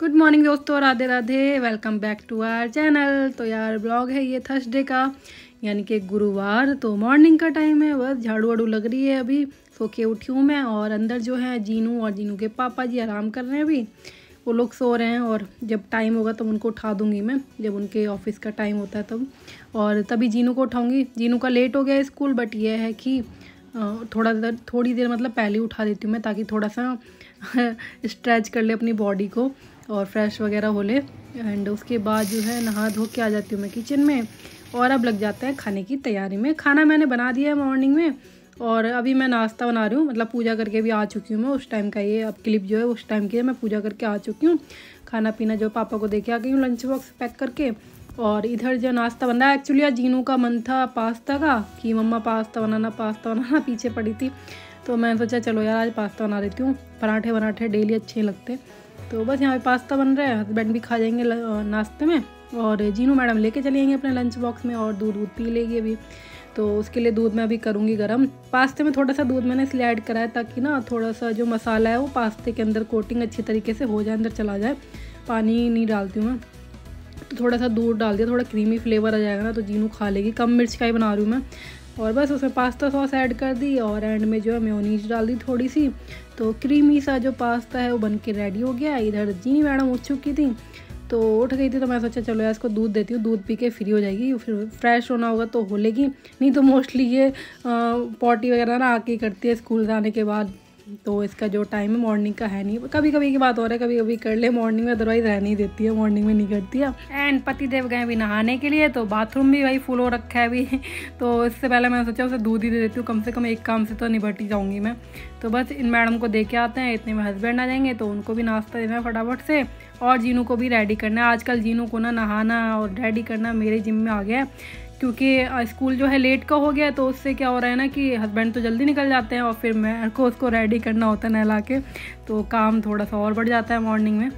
Good morning दोस्तों, Radhe Radhe. Welcome back to our channel. तो यार ब्लॉग है ये थर्सडे का, यानी कि गुरुवार। तो मॉर्निंग का टाइम है, बस झाड़ू वाड़ू लग रही है। अभी सो के उठी हूँ मैं, और अंदर जो है जीनू और जीनू के पापा जी आराम कर रहे हैं। अभी वो लोग सो रहे हैं, और जब टाइम होगा तब उनको उठा दूँगी मैं, जब उनके ऑफिस का टाइम होता है तब। और तभी जीनू को उठाऊँगी। जीनू का लेट हो गया स्कूल, बट ये है कि थोड़ी देर मतलब पहले उठा देती हूँ मैं, ताकि थोड़ा सा स्ट्रेच कर ले अपनी बॉडी को और फ्रेश वगैरह हो ले। एंड उसके बाद जो है नहा धो के आ जाती हूँ मैं किचन में, और अब लग जाता है खाने की तैयारी में। खाना मैंने बना दिया है मॉर्निंग में, और अभी मैं नाश्ता बना रही हूँ। मतलब पूजा करके भी आ चुकी हूँ मैं उस टाइम का। ये अब क्लिप जो है उस टाइम की है, मैं पूजा करके आ चुकी हूँ। खाना पीना जो पापा को दे के आ गई हूँ लंच बॉक्स पैक करके। और इधर जो नाश्ता बन रहा है, एक्चुअली आज जीनू का मन था पास्ता का, कि मम्मा पास्ता बनाना पीछे पड़ी थी। तो मैंने सोचा चलो यार आज पास्ता बना देती हूँ। पराठे डेली अच्छे लगते। तो बस यहाँ पे पास्ता बन रहा है, हस्बैंड भी खा जाएंगे नाश्ते में, और जीनू मैडम लेके चली जाएंगे अपने लंच बॉक्स में, और दूध पी लेगी अभी। तो उसके लिए दूध मैं अभी करूँगी गर्म। पास्ते में थोड़ा सा दूध मैंने इसलिए ऐड करा है, ताकि ना थोड़ा सा जो मसाला है वो पास्ते के अंदर कोटिंग अच्छी तरीके से हो जाए, अंदर चला जाए। पानी नहीं डालती हूँ मैं, तो थोड़ा सा दूध डाल दिया, थोड़ा क्रीमी फ्लेवर आ जाएगा ना, तो जीनू खा लेगी। कम मिर्च का ही बना रही हूँ मैं। और बस उसमें पास्ता सॉस ऐड कर दी, और एंड में जो है मेयोनीज डाल दी थोड़ी सी। तो क्रीमी सा जो पास्ता है वो बन के रेडी हो गया। इधर जीनी मैडम उठ चुकी थी, तो उठ गई थी, तो मैं सोचा चलो यार इसको दूध देती हूँ, दूध पी के फ्री हो जाएगी। फिर फ्रेश होना होगा तो हो लेगी, नहीं तो मोस्टली ये पॉटी वगैरह ना आके करती है स्कूल जाने के बाद। तो इसका जो टाइम है मॉर्निंग का है नहीं। कभी कभी की बात हो रहा है, कभी कभी कर ले मॉर्निंग में, अदरवाइज रह नहीं देती है, मॉर्निंग में नहीं करती है। एंड पति देव गए भी नहाने के लिए, तो बाथरूम भी भाई फुल हो रखा है अभी। तो इससे पहले मैंने सोचा उसे दूध ही दे देती हूँ, कम से कम एक काम से तो निपट ही जाऊँगी मैं। तो बस इन मैडम को दे के आते हैं, इतने में हस्बैंड आ जाएंगे, तो उनको भी नाश्ता देना है फटाफट से, और जीनू को भी रेडी करना है। आजकल जीनू को ना नहाना और रेडी करना मेरे जिम में आ गया है, क्योंकि स्कूल जो है लेट का हो गया। तो उससे क्या हो रहा है ना कि हस्बैंड तो जल्दी निकल जाते हैं, और फिर मैं को उसको रेडी करना होता है नहला के, तो काम थोड़ा सा और बढ़ जाता है मॉर्निंग में।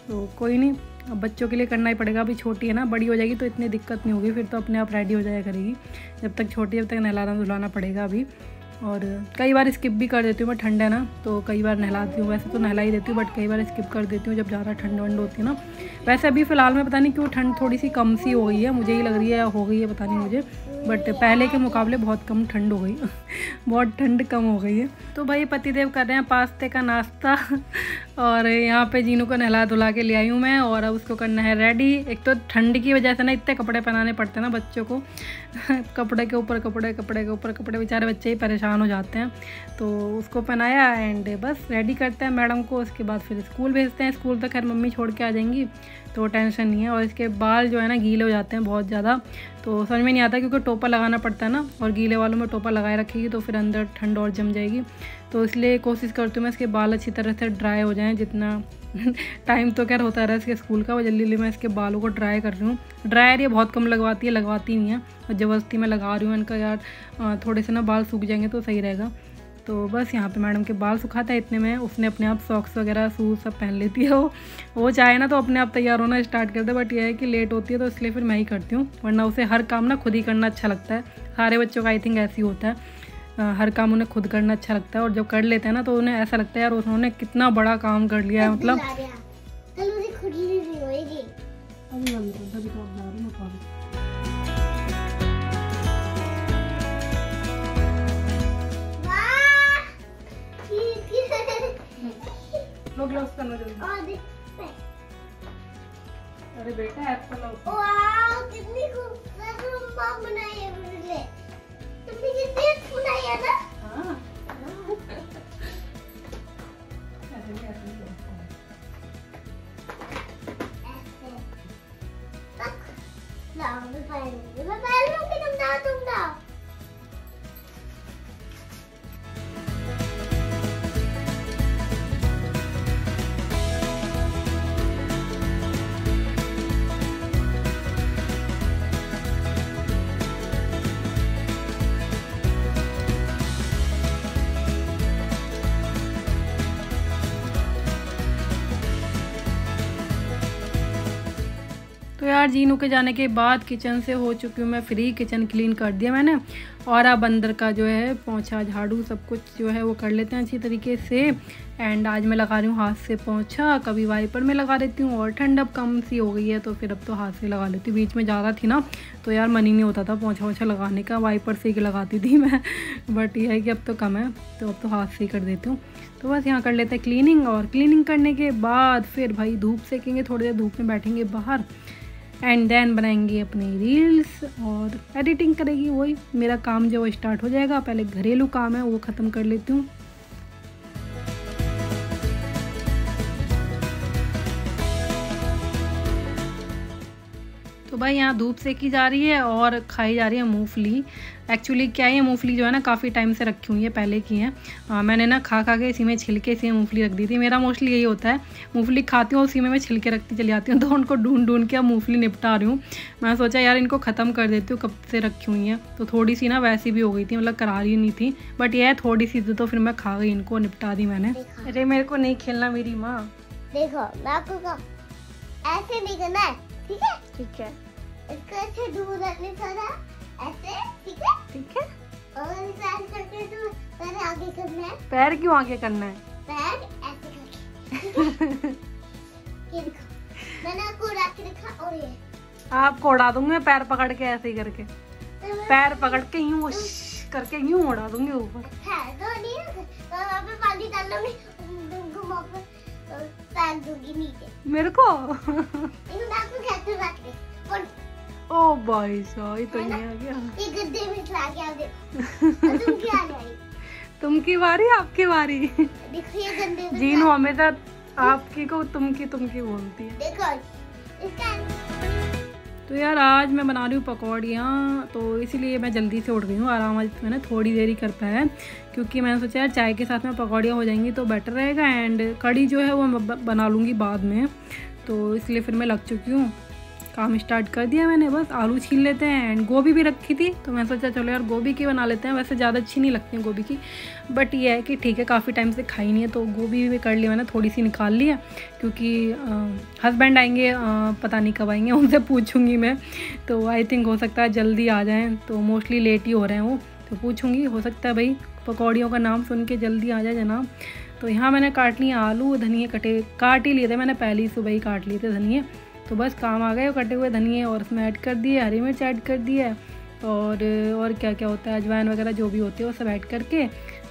तो कोई नहीं, अब बच्चों के लिए करना ही पड़ेगा। अभी छोटी है ना, बड़ी हो जाएगी तो इतनी दिक्कत नहीं होगी, फिर तो अपने आप रेडी हो जाया करेगी। जब तक छोटी है तब तक नहलाना धुलाना पड़ेगा अभी। और कई बार स्किप भी कर देती हूँ मैं, ठंड है ना तो कई बार नहलाती हूँ। वैसे तो नहला ही देती हूँ, बट कई बार स्किप कर देती हूँ जब ज़्यादा ठंड वंड होती है ना। वैसे अभी फ़िलहाल में पता नहीं क्यों ठंड थोड़ी सी कम सी हो गई है, मुझे ही लग रही है, या हो गई है पता नहीं मुझे, बट पहले के मुकाबले बहुत कम ठंड हो गई। बहुत ठंड कम हो गई है। तो भाई पतिदेव कर रहे हैं पास्ते का नाश्ता, और यहाँ पे जीनू को नहला धुला के ले आई हूँ मैं, और अब उसको करना है रेडी। एक तो ठंड की वजह से ना इतने कपड़े पहनाने पड़ते हैं ना बच्चों को। कपड़े के ऊपर कपड़े, बेचारे बच्चे ही परेशान हो जाते हैं। तो उसको पहनाया, एंड बस रेडी करते हैं मैडम को। उसके बाद फिर स्कूल भेजते हैं। स्कूल तो खैर मम्मी छोड़ के आ जाएंगी, तो टेंशन नहीं है। और इसके बाल जो है ना गीले हो जाते हैं बहुत ज़्यादा, तो समझ में नहीं आता, क्योंकि टोपा लगाना पड़ता है ना, और गीले वालों में टोपा लगाए रखेगी तो फिर अंदर ठंड और जम जाएगी। तो इसलिए कोशिश करती हूँ मैं इसके बाल अच्छी तरह से ड्राई हो जाएं, जितना टाइम तो खैर होता रहा इसके स्कूल का, वो जल्दी जल्दी मैं इसके बालों को ड्राई कर रही हूँ। ड्रायर ये बहुत कम लगवाती नहीं है, और ज़बरदस्ती मैं लगा रही हूँ इनका। यार थोड़े से ना बाल सूख जाएंगे तो सही रहेगा। तो बस यहाँ पे मैडम के बाल सुखाता है, इतने में उसने अपने आप सॉक्स वगैरह शूज़ सब पहन लेती है। वो चाहे ना तो अपने आप तैयार होना स्टार्ट कर दे, बट यह है कि लेट होती है, तो इसलिए फिर मैं ही करती हूँ। वरना उसे हर काम ना खुद ही करना अच्छा लगता है। सारे बच्चों का आई थिंक ऐसे ही होता है, हर काम उन्हें खुद करना अच्छा लगता है, और जब कर लेते हैं ना तो उन्हें ऐसा लगता है यार उन्होंने कितना बड़ा काम कर लिया है। मतलब अरे बेटा एप्पल कितनी खूबसूरत मम्मा बनाई है मेरे लिए। तुमने कितनी अच्छी बनाई है ना। हाँ। मैं पहले लूंगी, तुम दाओ। यार जीनू के जाने के बाद किचन से हो चुकी हूँ मैं फ्री। किचन क्लीन कर दिया मैंने और अब अंदर का जो है पोंछा झाड़ू सब कुछ जो है वो कर लेते हैं अच्छी तरीके से। एंड आज मैं लगा रही हूँ हाथ से पोंछा, कभी वाइपर में लगा देती हूँ और ठंड अब कम सी हो गई है तो फिर अब तो हाथ से लगा लेती हूँ। बीच में ज़्यादा थी ना तो यार मन ही नहीं होता था पोंछा वोछा लगाने का, वाइपर से ही लगाती थी मैं। बट यह है कि अब तो कम है तो अब तो हाथ से ही कर देती हूँ। तो बस यहाँ कर लेते हैं क्लीनिंग और क्लीनिंग करने के बाद फिर भाई धूप सेकेंगे, थोड़ी देर धूप में बैठेंगे बाहर एंड देन बनाएंगे अपनी रील्स और एडिटिंग करेगी। वही मेरा काम जो वो स्टार्ट हो जाएगा। पहले घरेलू काम है वो ख़त्म कर लेती हूँ। तो भाई यहाँ धूप सेकी जा रही है और खाई जा रही है मूंगफली। एक्चुअली क्या है, मूंगफली जो है ना काफ़ी टाइम से रखी हुई है, पहले की है। मैंने ना खा के इसी में छिलके इसी में मूंगफली रख दी थी। मेरा मोस्टली यही होता है, मूंगफली खाती हूँ उसी में मैं छिलके रखती चली जाती हूँ। तो उनको ढूंढ के अब मूंगफली निपटा रही हूँ। मैं सोचा यार इनको ख़त्म कर देती हूँ, कब से रखी हुई हैं। तो थोड़ी सी ना वैसी भी हो गई थी, मतलब करारी नहीं थी, बट यह थोड़ी सी थी तो फिर मैं खा गई, इनको निपटा दी मैंने। अरे मेरे को नहीं खेलना मेरी माँ। देखो मैं आपको ऐसे नहीं करना है, ठीक है? ठीक है, इसको ऐसे दूर रखने थोड़ा ऐसे, ठीक है? ठीक है। और ऐसे करके तो पैर आगे करना है। पैर क्यों आगे करना है? पैर ऐसे करके। ये देखो मैंने आपको उड़ा के दिखा। और ये आपको उड़ा दूंगी पैर पकड़ के ऐसे ही करके, पैर पकड़ के यूं करके यूं उड़ा दूंगी ऊपर। तो नहीं वहाँ पे पानी डाल लूंगी, घुमा के पैर दूंगी नीचे मेरे को। इन आपको कैसे रख दे। ओ भाई साहब ये तो नहीं आ गया, ये गद्दे में चला गया। देखो तुम क्या आई, तुम की बारी आपकी बारी। देखो ये गद्दे में जीनू हमेशा आपकी को तुम की बोलती है। देखो इसका। तो यार आज मैं बना रही हूँ पकौड़ियाँ, तो इसीलिए मैं जल्दी से उठ गई हूँ। आराम आज मैंने थोड़ी देर ही कर पाया क्योंकि मैंने सोचा यार चाय के साथ में पकौड़ियाँ हो जाएंगी तो बेटर रहेगा। एंड कड़ी जो है वो मैं बना लूँगी बाद में, तो इसलिए फिर मैं लग चुकी हूँ। काम स्टार्ट कर दिया मैंने, बस आलू छील लेते हैं। एंड गोभी भी रखी थी तो मैं सोचा चलो यार गोभी की बना लेते हैं। वैसे ज़्यादा अच्छी नहीं लगती है गोभी की, बट ये है कि ठीक है, काफ़ी टाइम से खाई नहीं है तो गोभी भी कर ली मैंने, थोड़ी सी निकाल ली है क्योंकि हस्बैंड आएंगे, पता नहीं कब आएंगे, उनसे पूछूंगी मैं। तो आई थिंक हो सकता है जल्दी आ जाएँ, तो मोस्टली लेट ही हो रहे हैं वो, तो पूछूंगी। हो सकता है भाई पकौड़ियों का नाम सुन के जल्दी आ जाए जनाब। तो यहाँ मैंने काट लिया आलू, धनिए काट ही लिए थे मैंने, पहले ही सुबह ही काट लिए थे धनिए। तो बस काम आ गए कटे हुए धनिए और उसमें ऐड कर दिए, हरी मिर्च ऐड कर दिए और क्या क्या होता है, अजवाइन वगैरह जो भी होते हैं वो सब ऐड करके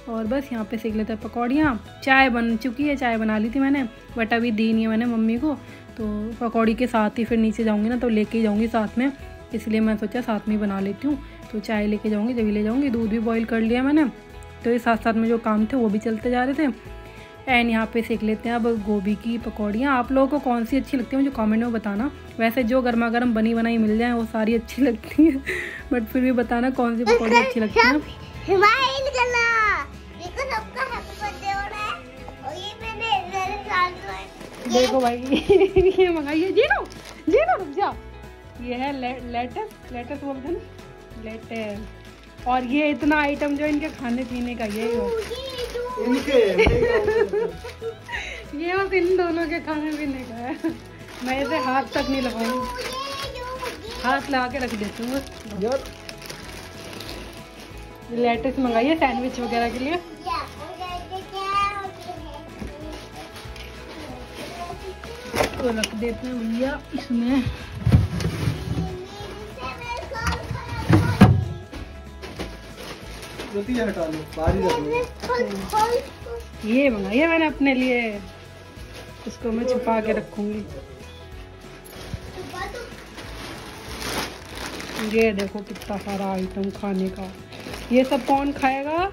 और बस यहाँ पे सेक लेते हैं पकौड़ियाँ। चाय बन चुकी है, चाय बना ली थी मैंने, बट अभी दी नहीं है मैंने मम्मी को। तो पकौड़ी के साथ ही फिर नीचे जाऊँगी ना तो लेके ही जाऊँगी साथ में, इसलिए मैं सोचा साथ में ही बना लेती हूँ। तो चाय लेके जाऊँगी, जब भी ले जाऊँगी। दूध भी बॉईल कर लिया मैंने, तो ये साथ साथ में जो काम थे वो भी चलते जा रहे थे। एंड यहाँ पे सेक लेते हैं अब गोभी की पकौड़ियाँ। आप लोगों को कौन सी अच्छी लगती है मुझे कमेंट में बताना। वैसे जो गर्मा गर्म बनी बनाई मिल जाए वो सारी अच्छी लगती है, बट फिर भी बताना कौन सी पकौड़ी अच्छी लगती है। देखो भाई ये मंगाइए, जीनो रुक जा। ये है लेटस बोलते हैं ना, लेटस। और ये इतना आइटम जो इनके खाने पीने का यही हो, ये बस इन दोनों के खाने पीने का है। मैं इसे हाथ तक नहीं लगाऊंगी, हाथ लगा के रख देती हूँ बस। लेटस मंगाइए सैंडविच वगैरह के लिए। तो रख देते हैं भैया इसमें। हटा लो, बाहर ही रख लो। ये मंगाइए मैंने अपने लिए, इसको मैं छुपा के रखूंगी। ये देखो कितना सारा आइटम खाने का, ये सब कौन खाएगा?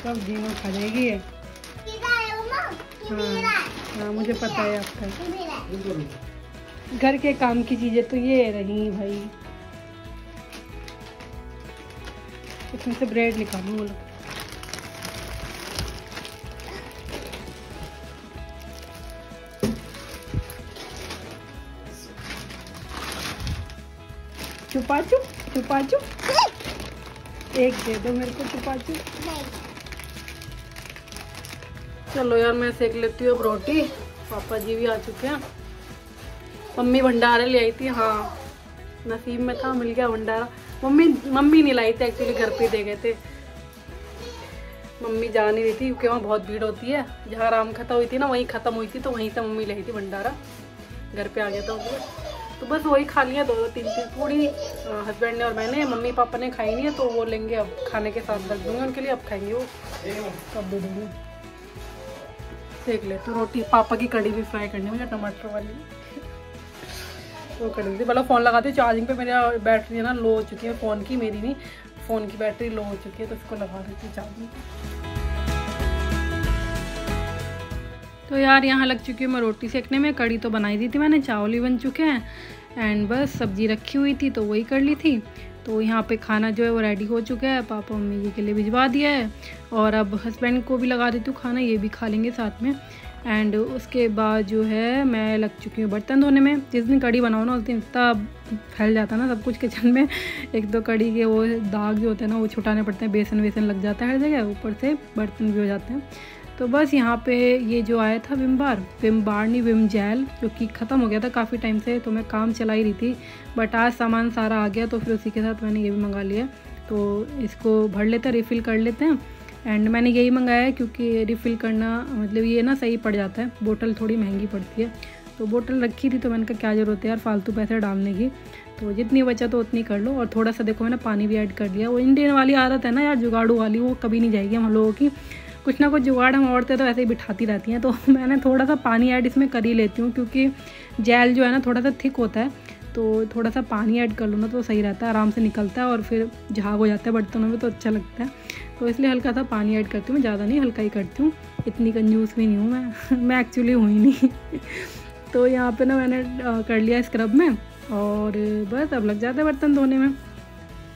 सब जीनू खा जाएगी ये। हाँ मुझे पता है आपका। घर के काम की चीजें तो ये रही भाई। इसमें से ब्रेड निकालूंगा। छुपा चुप एक दे दो मेरे को छुपा चुप। चलो यार मैं सेक लेती हूँ अब रोटी। पापा जी भी आ चुके हैं। मम्मी भंडारा ले आई थी, हाँ नसीब में था, मिल गया भंडारा। मम्मी नहीं लाई थी एक्चुअली, घर पे दे गए थे। मम्मी जा नहीं रही थी क्योंकि वहाँ बहुत भीड़ होती है। जहाँ राम कथा हुई थी ना वहीं ख़त्म हुई थी, तो वहीं से मम्मी लाई थी भंडारा। घर पे आ गया था तो बस वही खा लिया 2-3 पूड़ी हस्बैंड ने और मैंने। मम्मी पापा ने खाई नहीं है तो वो लेंगे, अब खाने के साथ रख दूँगी उनके लिए, अब खाएंगे वो, कब दे दूँगी। देख ले तो रोटी, पापा की कड़ी भी फ्राई करनी मुझे, टमाटर वाली वो कर दी थी। मतलब फ़ोन लगाती चार्जिंग पे, मेरा बैटरी है ना लो हो चुकी है फ़ोन की, मेरी नहीं, फ़ोन की बैटरी लो हो चुकी है, तो इसको लगा देती चार्जिंग पे। तो यार यहाँ लग चुकी हूँ मैं रोटी सेकने में। कड़ी तो बनाई दी थी मैंने, चावल भी बन चुके हैं एंड बस सब्ज़ी रखी हुई थी तो वही कर ली थी। तो यहाँ पे खाना जो है वो रेडी हो चुका है, पापा मम्मी जी के लिए भिजवा दिया है और अब हस्बैंड को भी लगा देती हूँ खाना, ये भी खा लेंगे साथ में। एंड उसके बाद जो है मैं लग चुकी हूँ बर्तन धोने में। जिस दिन कड़ी बनाओ ना उस दिन इतना फैल जाता है ना सब कुछ किचन में। एक तो कड़ी के वो दाग जो होते हैं ना वो छुटाने पड़ते हैं, बेसन वेसन लग जाता है हर जगह, ऊपर से बर्तन भी हो जाते हैं। तो बस यहाँ पे ये जो आया था विम बार नहीं विम जेल, जो कि ख़त्म हो गया था काफ़ी टाइम से, तो मैं काम चला ही रही थी, बट आज सामान सारा आ गया तो फिर उसी के साथ मैंने ये भी मंगा लिया। तो इसको भर लेते हैं, रिफ़िल कर लेते हैं। एंड मैंने यही मंगाया है क्योंकि रिफ़िल करना मतलब ये ना सही पड़ जाता है, बोतल थोड़ी महंगी पड़ती है। तो बोतल रखी थी तो मैंने कहा क्या ज़रूरत है यार फालतू पैसे डालने की, तो जितनी बचा तो उतनी कर लो। और थोड़ा सा देखो मैंने पानी भी ऐड कर लिया। वो इंडियन वाली आदत है ना यार, जुगाड़ू वाली, वो कभी नहीं जाएगी हम लोगों की। कुछ ना कुछ जुगाड़ हम औरतें तो ऐसे ही बिठाती रहती हैं। तो मैंने थोड़ा सा पानी ऐड इसमें कर ही लेती हूँ क्योंकि जेल जो है ना थोड़ा सा थिक होता है, तो थोड़ा सा पानी ऐड कर लो ना तो सही रहता है, आराम से निकलता है और फिर झाग हो जाता है बर्तनों में तो अच्छा लगता है। तो इसलिए हल्का सा पानी ऐड करती हूँ, ज़्यादा नहीं, हल्का ही करती हूँ। इतनी कंजूस भी नहीं हूँ मैं एक्चुअली हुई नहीं। तो यहाँ पे ना मैंने कर लिया स्क्रब में और बस अब लग जाता है बर्तन धोने में।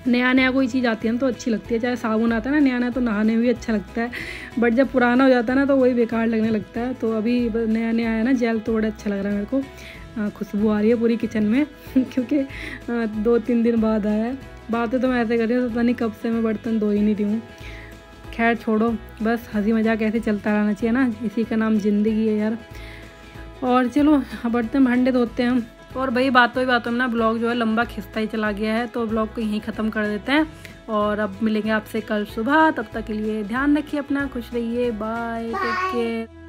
नया कोई चीज़ आती है ना तो अच्छी लगती है, चाहे साबुन आता है ना नया तो नहाने में भी अच्छा लगता है, बट जब पुराना हो जाता है ना तो वही बेकार लगने लगता है। तो अभी नया आया ना जेल तो बड़ा अच्छा लग रहा है मेरे को, खुशबू आ रही है पूरी किचन में क्योंकि 2-3 दिन बाद आया है। बातें तो मैं ऐसे कर रही हूँ, पता नहीं कब से मैं बर्तन धो ही नहीं रही हूँ। खैर छोड़ो, बस हंसी मजाक ऐसे चलता रहना चाहिए ना, इसी का नाम ज़िंदगी है यार। और चलो बर्तन भांडे धोते हैं हम। और भाई बातों में ना ब्लॉग जो है लंबा खिंचता ही चला गया है, तो ब्लॉग को यहीं ख़त्म कर देते हैं और अब मिलेंगे आपसे कल सुबह। तब तक के लिए ध्यान रखिए अपना, खुश रहिए, बाय, टेक केयर।